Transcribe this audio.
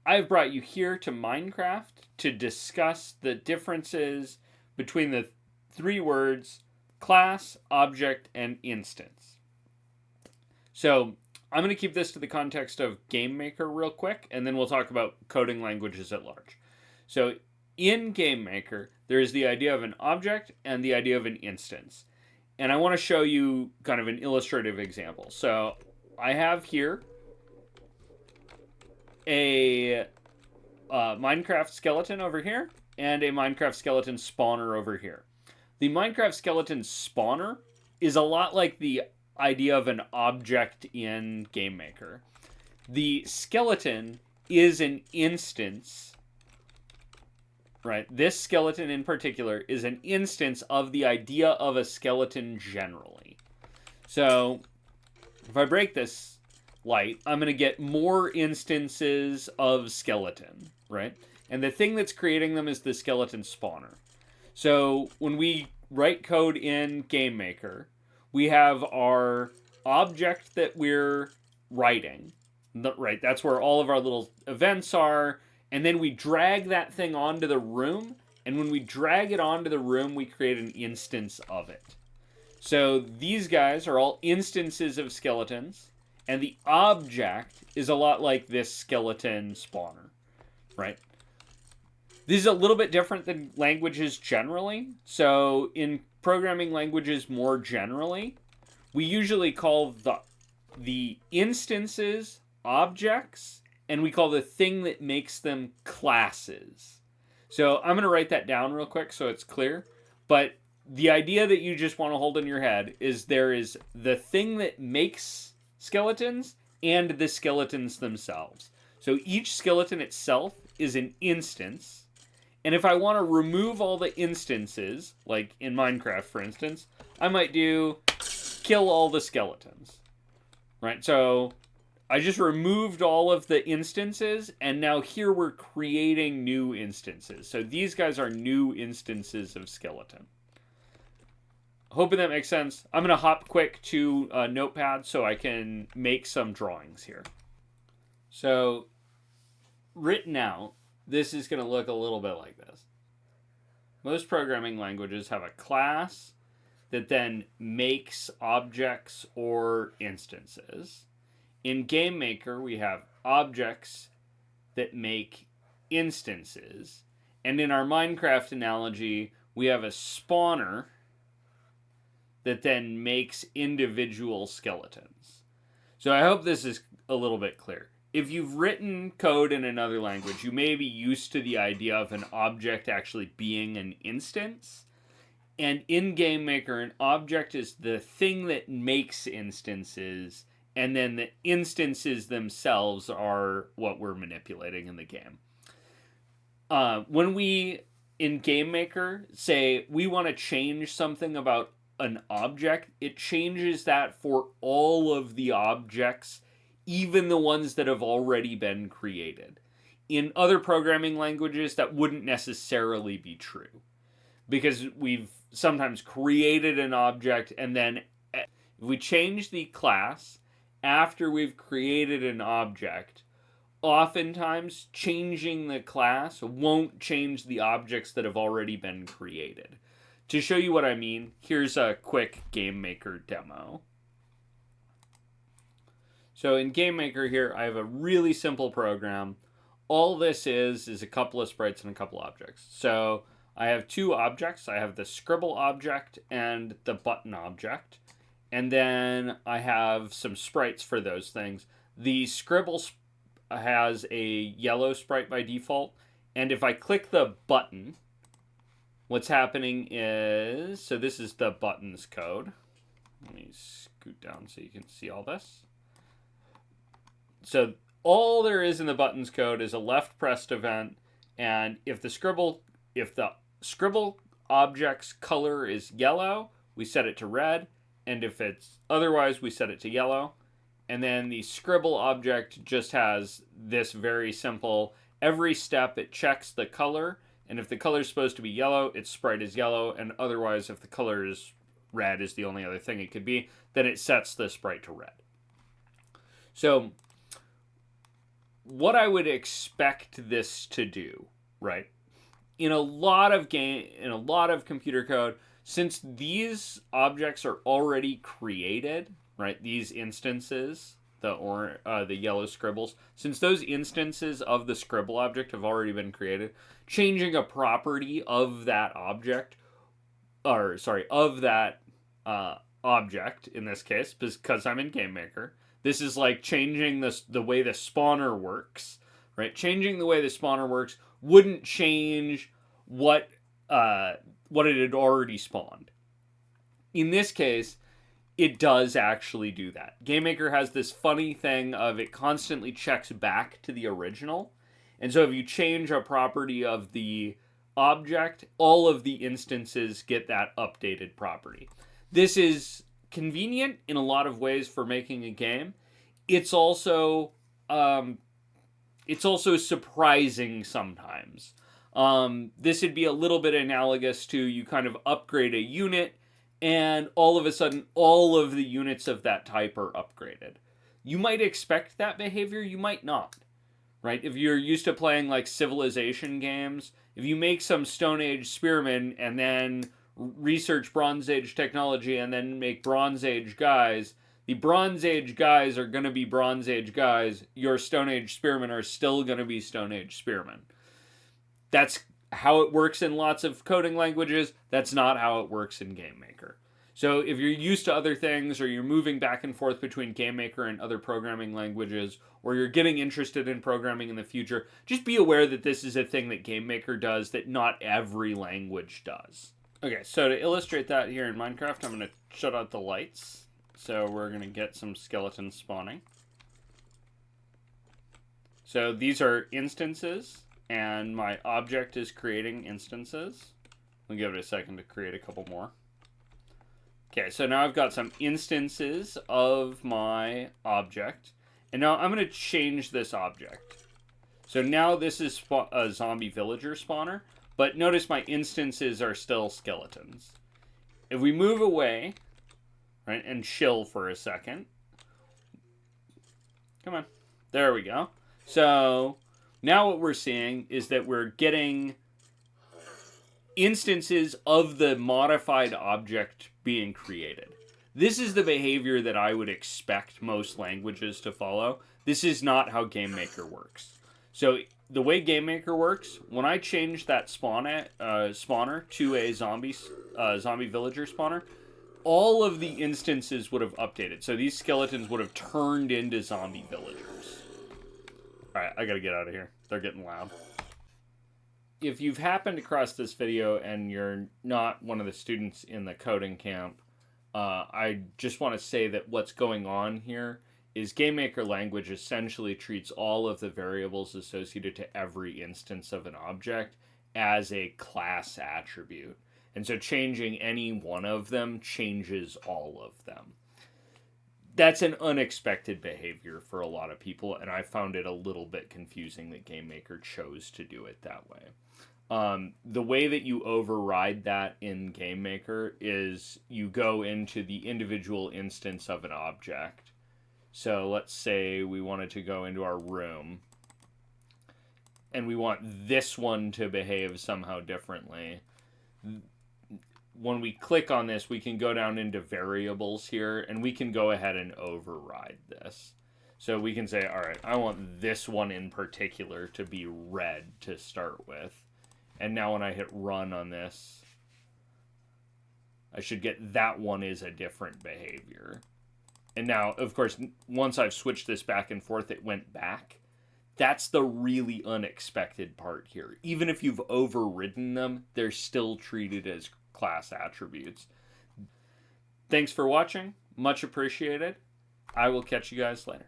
I've brought you here to Minecraft to discuss the differences between the three words class, object, and instance. So I'm going to keep this to the context of GameMaker real quick, and then we'll talk about coding languages at large. So in GameMaker, there is the idea of an object and the idea of an instance. And I want to show you kind of an illustrative example. So I have here a Minecraft skeleton over here and a Minecraft skeleton spawner over here. The Minecraft skeleton spawner is a lot like the idea of an object in GameMaker. The skeleton is an instance, right? This skeleton in particular is an instance of the idea of a skeleton generally. So if I break this light, I'm going to get more instances of skeleton, right? And the thing that's creating them is the skeleton spawner. So when we write code in GameMaker, we have our object that we're writing, right? That's where all of our little events are. And then we drag that thing onto the room. And when we drag it onto the room, we create an instance of it. So these guys are all instances of skeletons. And the object is a lot like this skeleton spawner, right? This is a little bit different than languages generally. So in programming languages more generally, we usually call the instances objects, and we call the thing that makes them classes. So I'm going to write that down real quick so it's clear. But the idea that you just want to hold in your head is there is the thing that makes skeletons and the skeletons themselves. So each skeleton itself is an instance. And if I want to remove all the instances, like in Minecraft, for instance, I might do kill all the skeletons, right? So I just removed all of the instances, and now here we're creating new instances. So these guys are new instances of skeleton. Hoping that makes sense. I'm going to hop quick to Notepad so I can make some drawings here. So written out, this is going to look a little bit like this. Most programming languages have a class that then makes objects or instances. In GameMaker, we have objects that make instances. And in our Minecraft analogy, we have a spawner that then makes individual skeletons. So I hope this is a little bit clear. If you've written code in another language, you may be used to the idea of an object actually being an instance. And in GameMaker, an object is the thing that makes instances, and then the instances themselves are what we're manipulating in the game. When we, in GameMaker, say we want to change something about an object, it changes that for all of the objects, even the ones that have already been created. In other programming languages, that wouldn't necessarily be true, because we've sometimes created an object, and then if we change the class after we've created an object, oftentimes changing the class won't change the objects that have already been created. To show you what I mean, here's a quick GameMaker demo. So in GameMaker here, I have a really simple program. All this is a couple of sprites and a couple objects. So I have two objects. I have the scribble object and the button object. And then I have some sprites for those things. The scribble has a yellow sprite by default. And if I click the button, what's happening is, so this is the buttons code. Let me scoot down so you can see all this. So all there is in the buttons code is a left pressed event, and if the scribble object's color is yellow, we set it to red, and if it's otherwise, we set it to yellow. And then the scribble object just has this very simple, every step it checks the color, and if the color is supposed to be yellow, its sprite is yellow, and otherwise, if the color is red is the only other thing it could be, then it sets the sprite to red. So what I would expect this to do, right? In a lot of computer code, since these objects are already created, right? These instances, the yellow scribbles, since those instances of the scribble object have already been created, changing a property of that object, of that object in this case, because I'm in GameMaker. This is like changing the way the spawner works, right? Changing the way the spawner works wouldn't change what it had already spawned. In this case, it does actually do that. GameMaker has this funny thing of it constantly checks back to the original. And so if you change a property of the object, all of the instances get that updated property. This is convenient in a lot of ways for making a game. It's also surprising sometimes. This would be a little bit analogous to you kind of upgrade a unit, and all of a sudden, all of the units of that type are upgraded. You might expect that behavior, you might not. Right? If you're used to playing like Civilization games, if you make some Stone Age spearmen and then research Bronze Age technology and then make Bronze Age guys, the Bronze Age guys are going to be Bronze Age guys. Your Stone Age spearmen are still going to be Stone Age spearmen. That's how it works in lots of coding languages. That's not how it works in GameMaker. So if you're used to other things, or you're moving back and forth between GameMaker and other programming languages, or you're getting interested in programming in the future, just be aware that this is a thing that GameMaker does that not every language does. Okay, so to illustrate that here in Minecraft, I'm going to shut out the lights. So we're going to get some skeletons spawning. So these are instances, and my object is creating instances. I'll give it a second to create a couple more. Okay, so now I've got some instances of my object. And now I'm going to change this object. So now this is a zombie villager spawner. But notice my instances are still skeletons. If we move away, right, and chill for a second. Come on. There we go. So now what we're seeing is that we're getting instances of the modified object being created. This is the behavior that I would expect most languages to follow. This is not how GameMaker works. So the way GameMaker works, when I change that spawner to a zombie villager spawner, all of the instances would have updated. So these skeletons would have turned into zombie villagers. Alright, I gotta get out of here. They're getting loud. If you've happened across this video and you're not one of the students in the coding camp, I just want to say that what's going on here is GameMaker language essentially treats all of the variables associated to every instance of an object as a class attribute. And so changing any one of them changes all of them. That's an unexpected behavior for a lot of people, and I found it a little bit confusing that GameMaker chose to do it that way. The way that you override that in GameMaker is you go into the individual instance of an object. So let's say we wanted to go into our room, and we want this one to behave somehow differently. When we click on this, we can go down into variables here, and we can go ahead and override this. So we can say, all right, I want this one in particular to be red to start with. And now when I hit run on this, I should get that one is a different behavior. And now, of course, once I've switched this back and forth, it went back. That's the really unexpected part here. Even if you've overridden them, they're still treated as class attributes. Thanks for watching. Much appreciated. I will catch you guys later.